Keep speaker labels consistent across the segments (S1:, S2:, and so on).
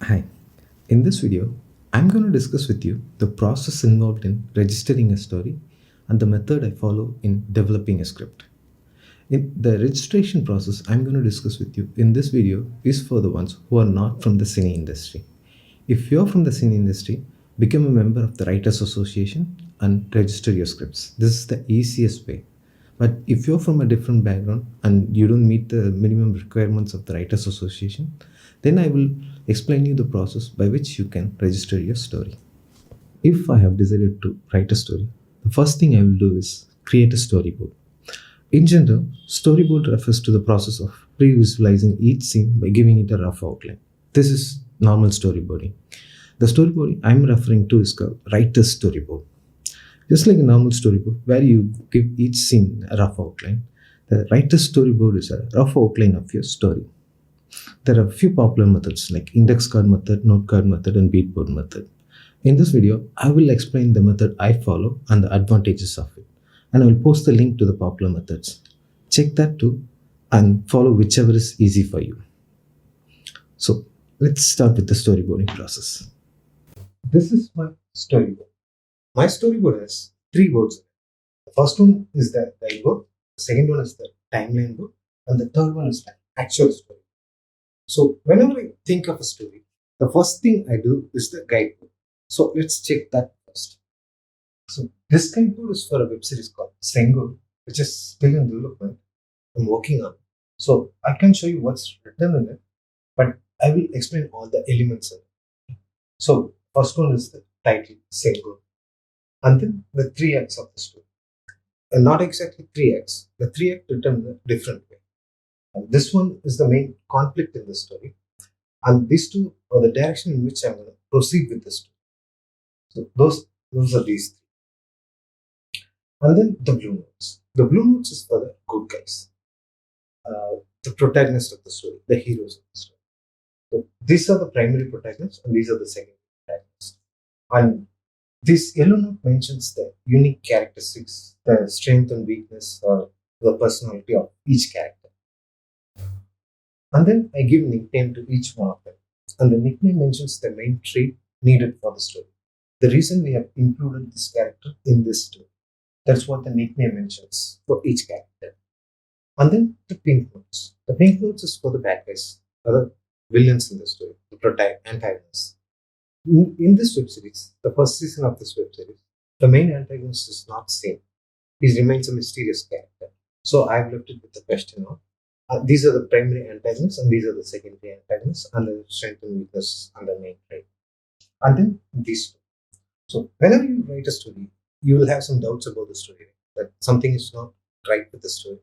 S1: Hi, in this video, I'm going to discuss with you the process involved in registering a story and the method I follow in developing a script. In the registration process I'm going to discuss with you in this video is for the ones who are not from the cine industry. If you're from the cine industry, become a member of the Writers Association and register your scripts. This is the easiest way. But if you're from a different background and you don't meet the minimum requirements of the Writers Association, then I will explain you the process by which you can register your story. If I have decided to write a story, the first thing I will do is create a storyboard. In general, storyboard refers to the process of pre-visualizing each scene by giving it a rough outline. This is normal storyboarding. The storyboarding I'm referring to is called writer's storyboard. Just like a normal storyboard where you give each scene a rough outline, the writer's storyboard is a rough outline of your story. There are a few popular methods like index card method, note card method, and beatboard method. In this video, I will explain the method I follow and the advantages of it. And I will post the link to the popular methods. Check that too and follow whichever is easy for you. So let's start with the storyboarding process. This is my storyboard. My storyboard has three boards. The first one is the guideboard, the second one is the timeline board, and the third one is the actual story. So whenever I think of a story, the first thing I do is the guideboard. So let's check that first. So this guideboard is for a web series called Sengur, which is still in development. I'm working on. So I can show you what's written in it, but I will explain all the elements in it. So first one is the title Sengur, and then the three acts of the story. And not exactly three acts. The three acts written in a different way. And this one is the main conflict in the story. And these two are the direction in which I'm going to proceed with the story. So those are these three. And then the blue notes. The blue notes is for the good guys, the protagonist of the story, the heroes of the story. So these are the primary protagonists, and these are the secondary protagonists. And this yellow note mentions the unique characteristics, the strength and weakness, or the personality of each character. And then I give nickname to each one of them. And the nickname mentions the main trait needed for the story. The reason we have included this character in this story. That's what the nickname mentions for each character. And then the pink notes. The pink notes is for the bad guys, other villains in the story, the antagonists. In this web series, the first season of this web series, the main antagonist is not seen. He remains a mysterious character. So I've left it with the question of these are the primary antagonists and these are the secondary antagonists and the strength and weakness and the main trait. And then these two. So whenever you write a story, you will have some doubts about the story, that something is not right with the story.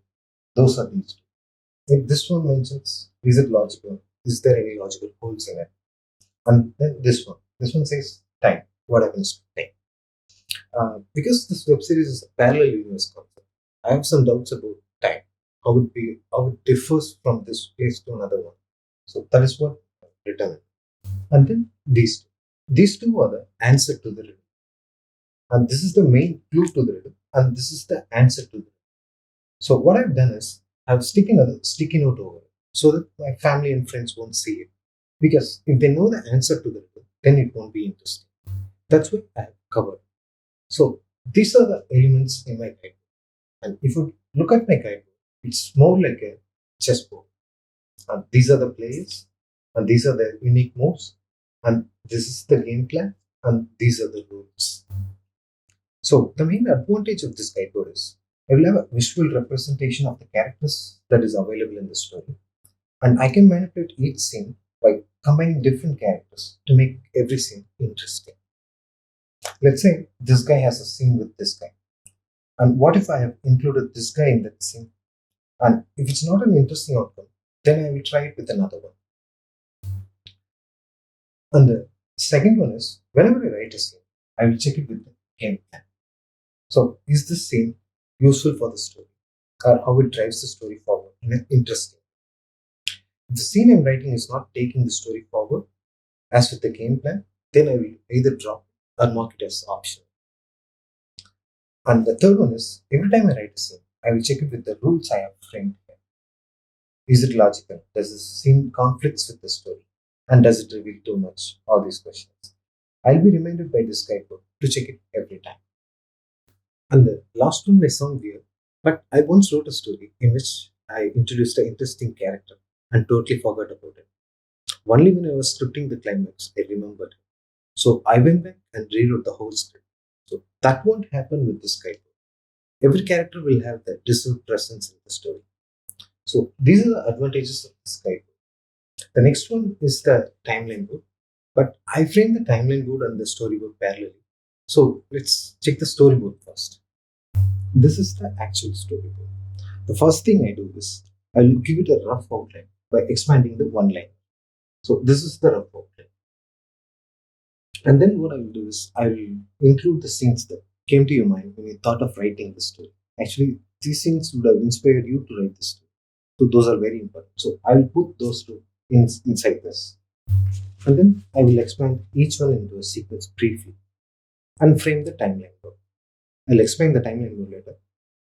S1: Those are these two. If this one mentions, is it logical? Is there any logical holes in it? And then this one. This one says time. What happens to time? Because this web series is a parallel universe concept, I have some doubts about time. How it differs from this place to another one. So that is what I've written. And then these two. These two are the answer to the riddle. And this is the main clue to the riddle. And this is the answer to the riddle. So what I've done is I've sticking a sticky note over it so that my family and friends won't see it. Because if they know the answer to the riddle, then it won't be interesting. That's what I have covered. So these are the elements in my guidebook. And if you look at my guidebook, it's more like a chessboard. And these are the players, and these are the unique moves, and this is the game plan, and these are the rules. So the main advantage of this guideboard is I will have a visual representation of the characters that is available in the story, and I can manipulate each scene by combining different characters to make every scene interesting. Let's say this guy has a scene with this guy. And what if I have included this guy in that scene? And if it's not an interesting outcome, then I will try it with another one. And the second one is whenever I write a scene, I will check it with the game plan. So is this scene useful for the story? Or how it drives the story forward in an interesting way? If the scene I'm writing is not taking the story forward, as with the game plan, then I will either drop it or mark it as optional. And the third one is every time I write a scene, I will check it with the rules I have framed here. Is it logical? Does the scene conflicts with the story? And does it reveal too much? All these questions. I'll be reminded by this guidebook to check it every time. And the last one may sound weird, but I once wrote a story in which I introduced an interesting character and totally forgot about it. Only when I was scripting the climax, I remembered. So I went back and rewrote the whole script. So that won't happen with this guidebook. Every character will have their deserved presence in the story. So these are the advantages of this guidebook. The next one is the timeline board, but I frame the timeline board and the storyboard parallelly. So let's check the storyboard first. This is the actual storyboard. The first thing I do is I'll give it a rough outline by expanding the one line. So this is the rough outline. And then what I will do is I will include the scenes that came to your mind when you thought of writing the story. Actually, these scenes would have inspired you to write the story. So those are very important. So I will put those two inside this. And then I will expand each one into a sequence briefly and frame the timeline board. I'll explain the timeline board later.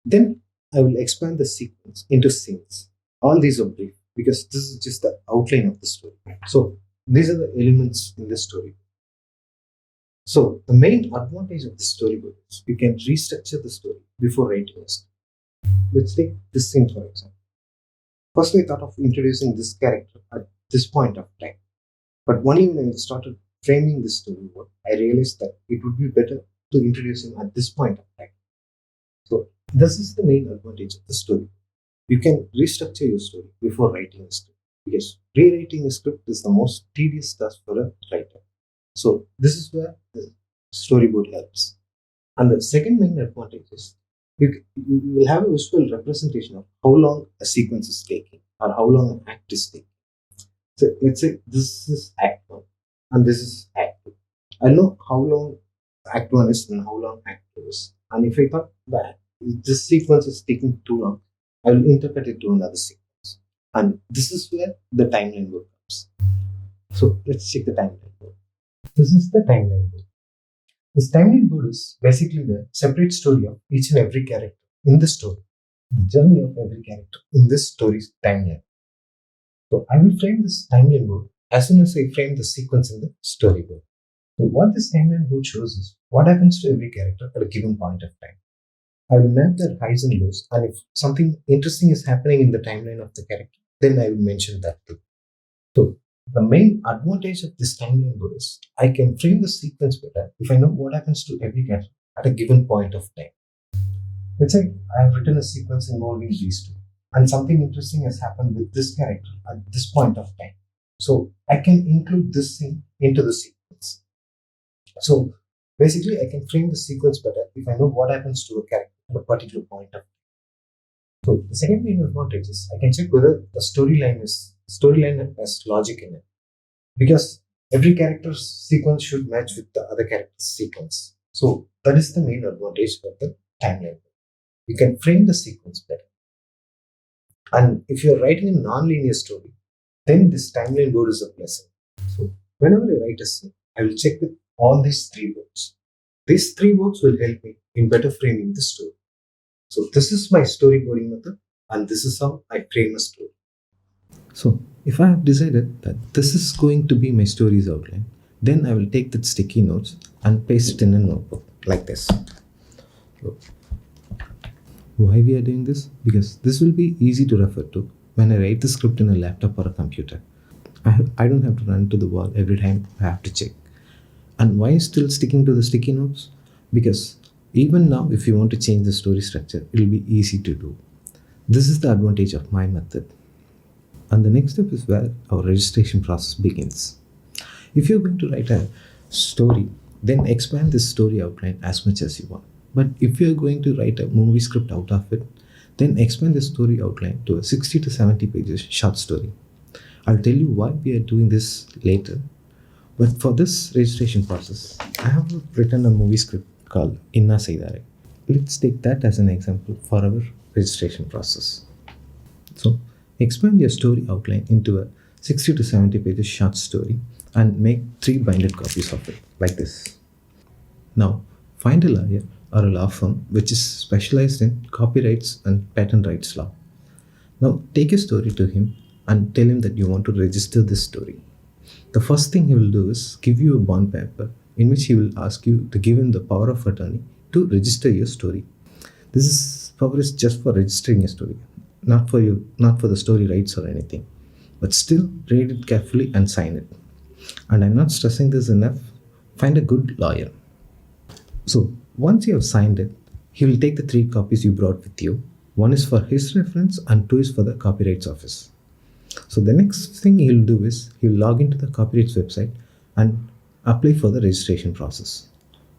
S1: Then I will expand the sequence into scenes. All these are brief because this is just the outline of the story. So these are the elements in the story. So the main advantage of the storyboard is you can restructure the story before writing a script. Let's take this scene for example. First, I thought of introducing this character at this point of time. But only when I started framing this storyboard, I realized that it would be better to introduce him at this point of time. So this is the main advantage of the story. You can restructure your story before writing a script because rewriting a script is the most tedious task for a writer. So this is where the storyboard helps. And the second main advantage is you will have a visual representation of how long a sequence is taking or how long an act is taking. So let's say this is Act 1 and this is Act 2. I know how long Act 1 is and how long Act 2 is. And if I thought that this sequence is taking too long, I will interpret it to another sequence. And this is where the timeline board comes. So let's check the timeline board. This is the timeline board. This timeline board is basically the separate story of each and every character in the story, the journey of every character in this story's timeline. So I will frame this timeline board as soon as I frame the sequence in the storyboard. So what this timeline board shows is what happens to every character at a given point of time. I will map their highs and lows, and if something interesting is happening in the timeline of the character, then I will mention that too. So the main advantage of this timeline board is I can frame the sequence better if I know what happens to every character at a given point of time. Let's say I have written a sequence involving these two, and something interesting has happened with this character at this point of time. So I can include this scene into the sequence. So basically, I can frame the sequence better if I know what happens to a character at a particular point of time. So the second main advantage is I can check whether the storyline has logic in it, because every character's sequence should match with the other character's sequence. So that is the main advantage of the timeline. You can frame the sequence better. And if you're writing a non-linear story, then this timeline board is a blessing. So whenever I write a scene, I will check with all these three boards. These three boards will help me in better framing the story. So this is my storyboarding method, and this is how I frame a story. So if I have decided that this is going to be my story's outline, then I will take that sticky notes and paste it in a notebook like this. So, why we are doing this? Because this will be easy to refer to when I write the script in a laptop or a computer. I don't have to run to the wall every time I have to check. And why still sticking to the sticky notes? Because even now, if you want to change the story structure, it will be easy to do. This is the advantage of my method. And the next step is where our registration process begins. If you're going to write a story, then expand this story outline as much as you want. But if you're going to write a movie script out of it, then expand the story outline to a 60 to 70 pages short story. I'll tell you why we are doing this later. But for this registration process, I have written a movie script called Inna Seidare. Let's take that as an example for our registration process. So expand your story outline into a 60 to 70 pages short story and make 3 binded copies of it like this. Now find a lawyer or a law firm which is specialized in copyrights and patent rights law. Now take your story to him and tell him that you want to register this story. The first thing he will do is give you a bond paper in which he will ask you to give him the power of attorney to register your story. This is power is just for registering a story, not for the story rights or anything. But still, read it carefully and sign it. And I'm not stressing this enough. Find a good lawyer. So once you have signed it, he will take the 3 copies you brought with you. One is for his reference and 2 is for the Copyrights Office. So the next thing he'll do is he'll log into the Copyrights website and apply for the registration process.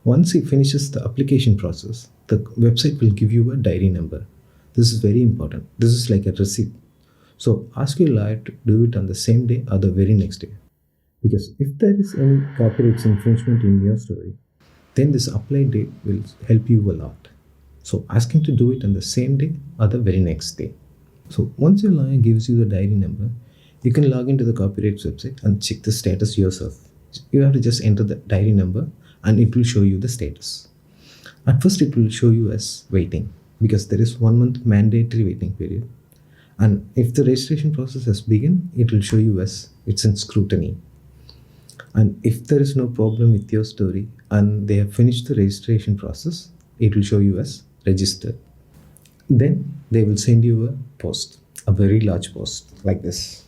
S1: Once he finishes the application process, the website will give you a diary number. This is very important. This is like a receipt. So ask your lawyer to do it on the same day or the very next day. Because if there is any copyright infringement in your story, then this apply date will help you a lot. So ask him to do it on the same day or the very next day. So once your lawyer gives you the diary number, you can log into the Copyrights website and check the status yourself. You have to just enter the diary number and it will show you the status. At first it will show you as waiting because there is 1 month mandatory waiting period. And if the registration process has begun, it will show you as it's in scrutiny. And if there is no problem with your story and they have finished the registration process, it will show you as registered. Then they will send you a post, a very large post like this.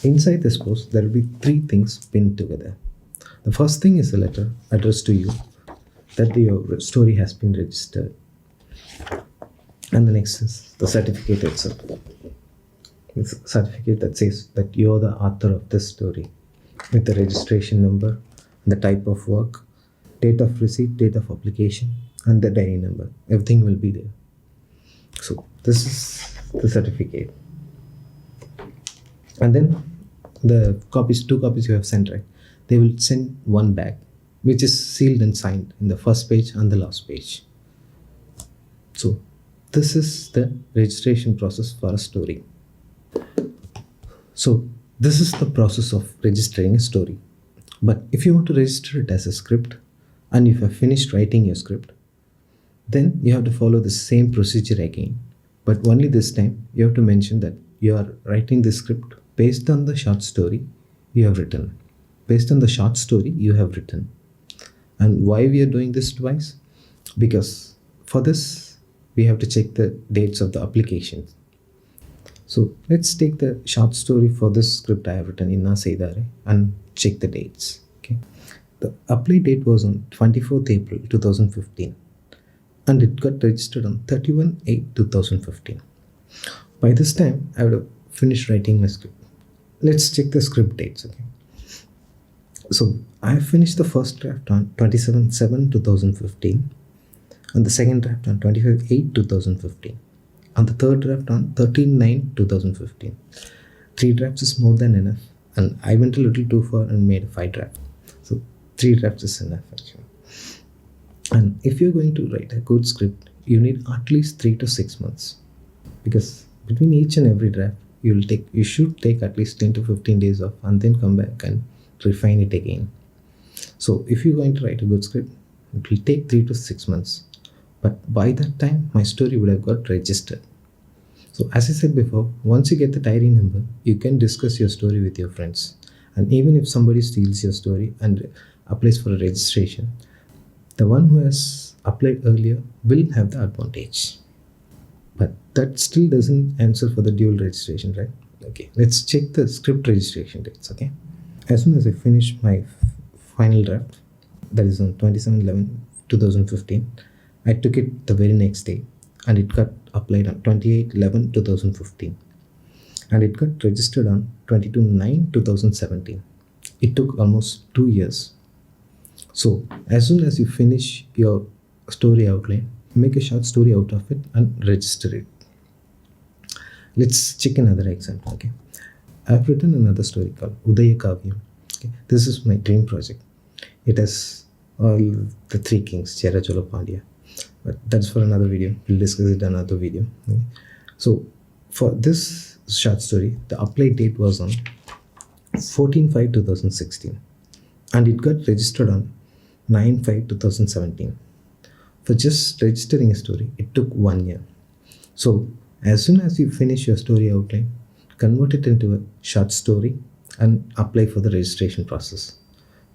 S1: Inside this post, there will be 3 things pinned together. The first thing is a letter addressed to you that your story has been registered. And the next is the certificate itself. It's a certificate that says that you're the author of this story with the registration number, the type of work, date of receipt, date of application, and the diary number. Everything will be there. So this is the certificate. And then the 2 copies you have sent, right? They will send one back, which is sealed and signed in the first page and the last page. So this is the registration process for a story. So this is the process of registering a story. But if you want to register it as a script, and if you have finished writing your script, then you have to follow the same procedure again. But only this time, you have to mention that you are writing the script based on the short story you have written. Based on the short story you have written. And why we are doing this twice? Because for this, we have to check the dates of the applications. So let's take the short story for this script I have written, Inna Seidare, and check the dates. Okay. The apply date was on 24th April 2015 and it got registered on 31/8/2015. By this time, I would have finished writing my script. Let's check the script dates. Okay. So I finished the first draft on 27/7/2015 and the second draft on 25/8/2015 and the third draft on 13/9/2015. 3 drafts is more than enough and I went a little too far and made 5 drafts. So 3 drafts is enough actually. And if you're going to write a good script, you need at least 3 to 6 months because between each and every draft, you should take at least 10 to 15 days off and then come back and refine it again. So if you're going to write a good script, it will take 3 to 6 months. But by that time, my story would have got registered. So as I said before, once you get the diary number, you can discuss your story with your friends. And even if somebody steals your story and applies for a registration, the one who has applied earlier will have the advantage. But that still doesn't answer for the dual registration, right? Okay, let's check the script registration dates, okay? As soon as I finish my final draft, that is on 27/11/2015, I took it the very next day and it got applied on 28/11/2015 and it got registered on 22/9/2017. It took almost 2 years. So as soon as you finish your story outline, make a short story out of it and register it. Let's check another example. Okay, I've written another story called Udaya Kavyam. Okay, this is my dream project. It has all the 3 kings, Chera Chola Pandya. But that's for another video. We'll discuss it in another video. Okay. So for this short story, the apply date was on 14/5/2016 and it got registered on 9/5/2017. For just registering a story, it took 1 year. So as soon as you finish your story outline, convert it into a short story, and apply for the registration process.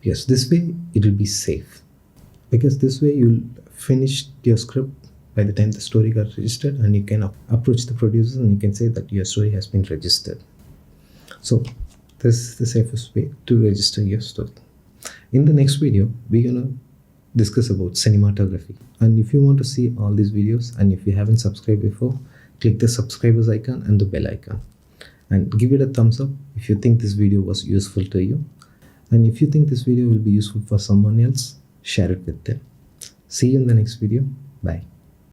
S1: Yes, this way it will be safe, because this way you'll finish your script by the time the story got registered, and you can approach the producers and you can say that your story has been registered. So this is the safest way to register your story. In the next video, we're gonna discuss about cinematography. And if you want to see all these videos, and if you haven't subscribed before, click the subscribers icon and the bell icon, and give it a thumbs up if you think this video was useful to you. And if you think this video will be useful for someone else, share it with them. See you in the next video. Bye.